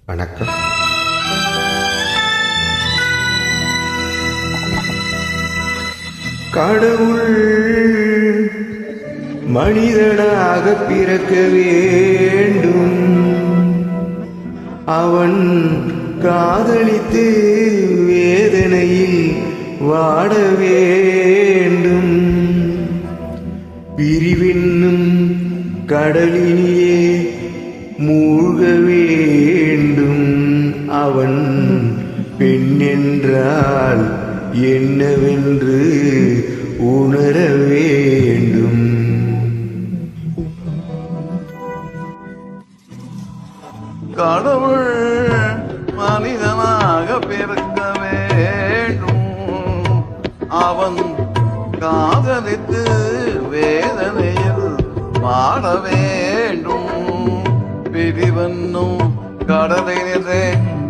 வணக்கம். கடவுள் மனிதனாக பிறக்க வேண்டும், அவன் காதலித்து வேதனையில் வாட வேண்டும், பிரிவென்னும் கடலிலே மூழ்க வேண்டும், அவன் பெண் என்றால் என்னவென்று உணர வேண்டும். கடவுள் மனிதனாக பிறக்க வேண்டும், அவன் காதலித்து வேதனையில் வாட வேண்டும், பிரிவென்னும் கடலிலே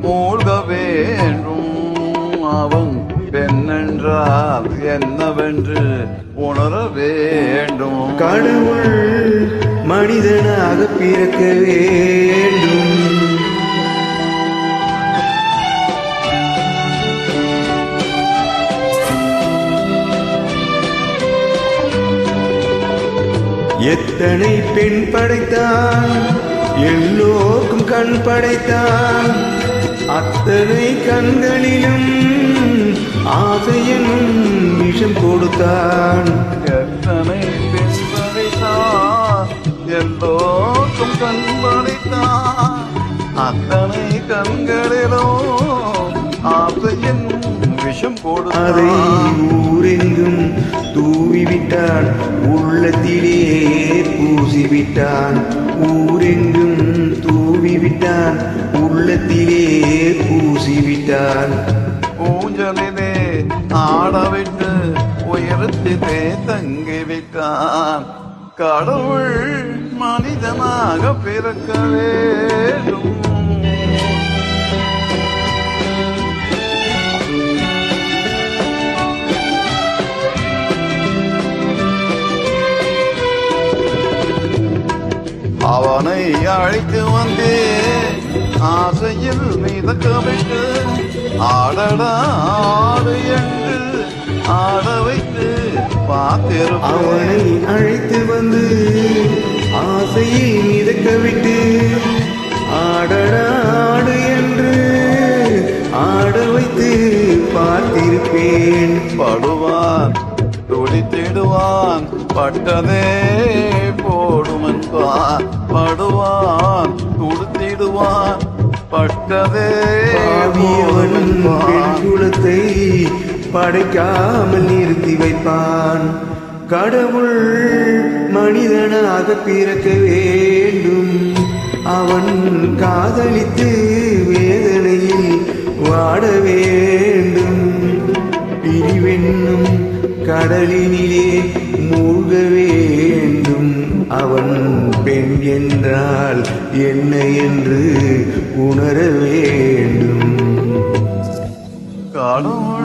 மூழ்க வேண்டும், அவன் பெண்ணென்றால் என்னவென்று உணர வேண்டும். கடவுள் மனிதனாக பிறக்க வேண்டும், எத்தனை பெண் படைத்தான், எல்லோருக்கும் கண் படைத்தான், அத்தனை கண்களிலும் ஆசையனும் விஷம் கொடுத்தான். எத்தனை பெண் படைத்தான், எல்லோருக்கும் கண் படைத்தான், அத்தனை கண்களிலும் ஆசையனும் விஷம் கொடுத்தான். அதை ஊரெங்கும் தூவிவிட்டான், உள்ளத்திலே பூசிவிட்டான், ஊரெங்கும் தூவிவிட்டான், உள்ளத்திலே பூசிவிட்டான். ஊஞ்சலிலே ஆடவிட்டு உயரத்திலே தங்கிவிட்டான். கடவுள் மனிதனாக பிறக்க வேண்டும், அவனை அழைத்து வந்தே ஆசையில் மிதக்க வைத்து ஆடடாடு என்று ஆட வைத்து பார்த்திருப்பேன். அவனை அழைத்து வந்து ஆசையில் மிதக்க விட்டு ஆடடாடு என்று ஆட வைத்து பார்த்திருப்பேன். படுவான் துடித்திடுவான், பட்டதே போடுமன்பான், படுவான் துடித்திடுவான், பட்டதே அவன் பெண் குலத்தை படைக்காமல் நிறுத்தி வைப்பான். கடவுள் மனிதனாக பிறக்க வேண்டும், அவன் காதலித்து வேதனையில் வாட வேண்டும், பிரிவென்னும் கடலினிலே மூழ்க வேண்டும், அவன் பெண் என்றால் என்ன என்று உணர வேண்டும். கடவுள்